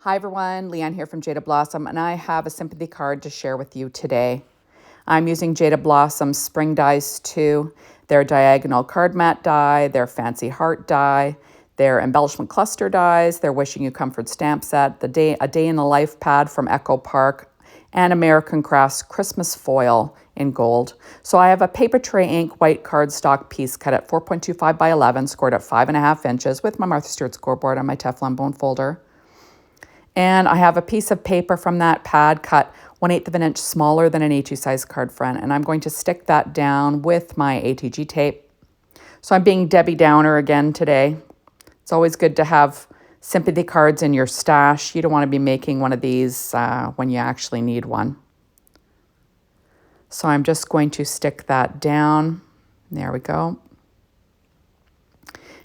Hi everyone, Leanne here from Jaded Blossom, and I have a sympathy card to share with you today. I'm using Jaded Blossom Spring Dies 2, their diagonal card mat die, their fancy heart die, their embellishment cluster dies, their wishing you comfort stamp set, a day in the life pad from Echo Park, and American Crafts Christmas foil in gold. So I have a paper tray ink white cardstock piece cut at 4.25 by 11, scored at 5.5 inches with my Martha Stewart scoreboard on my Teflon bone folder. And I have a piece of paper from that pad cut 1/8 of an inch smaller than an A2 size card front. And I'm going to stick that down with my ATG tape. So I'm being Debbie Downer again today. It's always good to have sympathy cards in your stash. You don't want to be making one of these when you actually need one. So I'm just going to stick that down. There we go.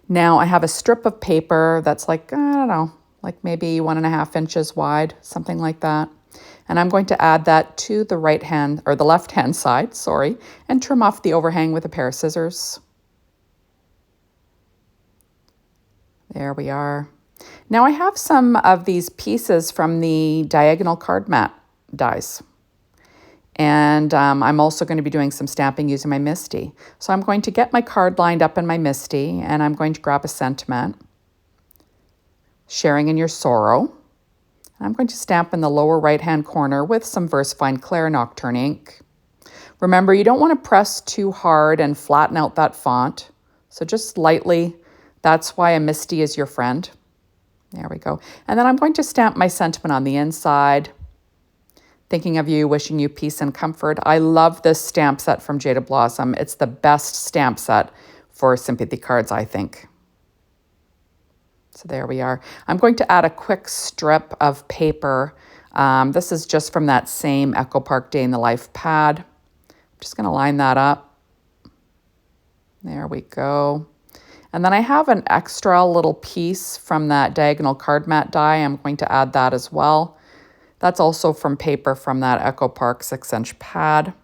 Now I have a strip of paper that's like, I don't know, like maybe 1.5 inches wide, something like that. And I'm going to add that to the right hand, or the left hand side, sorry, and trim off the overhang with a pair of scissors. There we are. Now I have some of these pieces from the diagonal card mat dies. And I'm also going to be doing some stamping using my MISTI. So I'm going to get my card lined up in my MISTI, and I'm going to grab a sentiment. Sharing in Your Sorrow. I'm going to stamp in the lower right-hand corner with some VersaFine Claire Nocturne ink. Remember, you don't want to press too hard and flatten out that font. So just lightly. That's why a MISTI is your friend. There we go. And then I'm going to stamp my sentiment on the inside. Thinking of you, wishing you peace and comfort. I love this stamp set from Jaded Blossom. It's the best stamp set for sympathy cards, I think. So there we are. I'm going to add a quick strip of paper. This is just from that same Echo Park Day in the Life pad. I'm just going to line that up. There we go. And then I have an extra little piece from that diagonal card mat die. I'm going to add that as well. That's also from paper from that Echo Park 6-inch pad.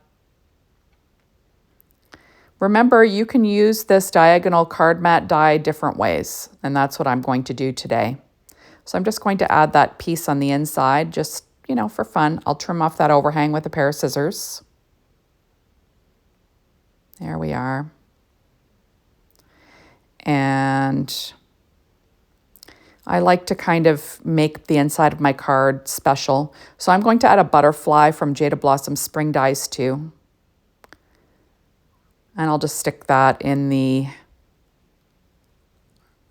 Remember, you can use this diagonal card mat die different ways, and that's what I'm going to do today. So I'm just going to add that piece on the inside, just, for fun. I'll trim off that overhang with a pair of scissors. There we are. And I like to kind of make the inside of my card special. So I'm going to add a butterfly from Jaded Blossom Spring Dies 2. And I'll just stick that on the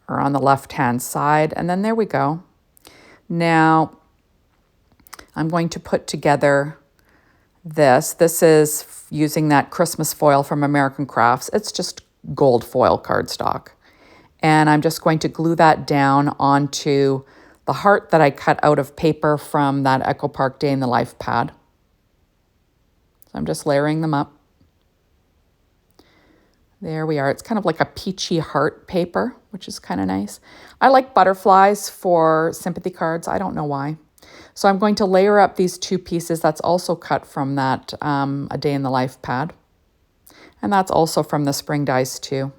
left-hand side. And then there we go. Now, I'm going to put together this. This is using that Christmas foil from American Crafts. It's just gold foil cardstock. And I'm just going to glue that down onto the heart that I cut out of paper from that Echo Park Day in the Life pad. So I'm just layering them up. There we are. It's kind of like a peachy heart paper, which is kind of nice. I like butterflies for sympathy cards. I don't know why. So I'm going to layer up these two pieces. That's also cut from that A Day in the Life pad. And that's also from the Spring Dies 2.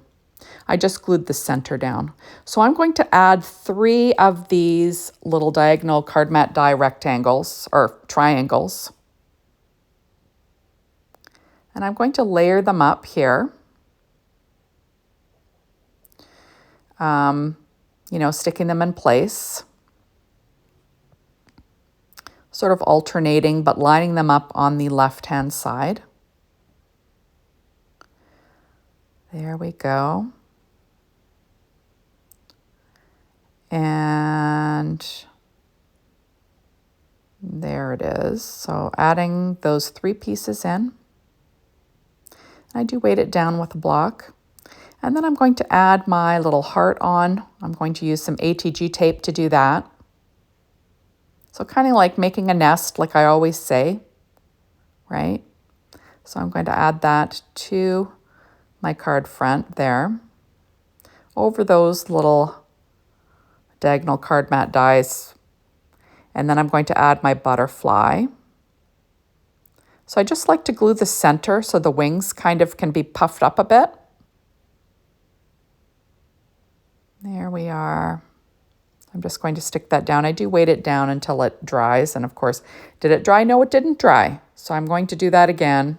I just glued the center down. So I'm going to add 3 of these little diagonal card mat die rectangles or triangles. And I'm going to layer them up here. Sticking them in place. Sort of alternating, but lining them up on the left-hand side. There we go. And there it is. So adding those 3 pieces in. I do weight it down with a block. And then I'm going to add my little heart on. I'm going to use some ATG tape to do that. So kind of like making a nest, like I always say, right? So I'm going to add that to my card front there, over those little diagonal card mat dies. And then I'm going to add my butterfly. So I just like to glue the center so the wings kind of can be puffed up a bit. There we are. I'm just going to stick that down. I do weight it down until it dries. And of course, did it dry? No, it didn't dry. So I'm going to do that again.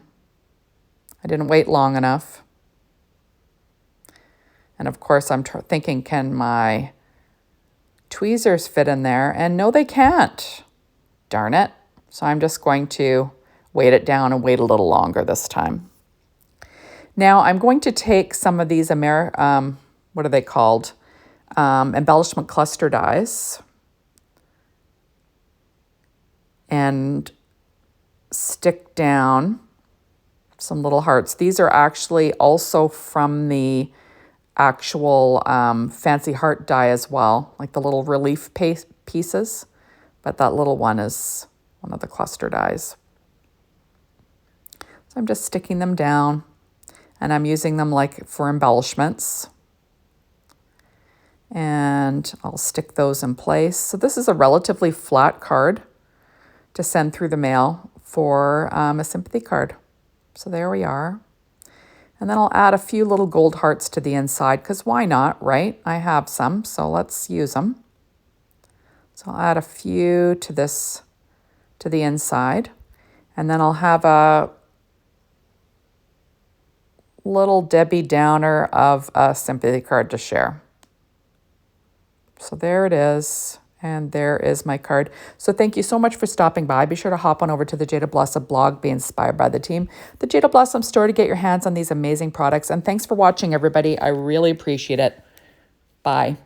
I didn't wait long enough. And of course, I'm thinking, can my tweezers fit in there? And no, they can't. Darn it. So I'm just going to weight it down and wait a little longer this time. Now I'm going to take some of these what are they called? Embellishment cluster dies and stick down some little hearts. These are actually also from the actual fancy heart die as well, like the little relief pieces, but that little one is one of the cluster dies. So I'm just sticking them down, and I'm using them like for embellishments. And I'll stick those in place. So this is a relatively flat card to send through the mail for a sympathy card. So there we are. And then I'll add a few little gold hearts to the inside, because why not, right? I have some, so let's use them. So I'll add a few to this, to the inside. And then I'll have a little Debbie Downer of a sympathy card to share. So there it is, and there is my card. So thank you so much for stopping by. Be sure to hop on over to the Jaded Blossom blog, be inspired by the team, the Jaded Blossom store, to get your hands on these amazing products. And thanks for watching, everybody. I really appreciate it. Bye.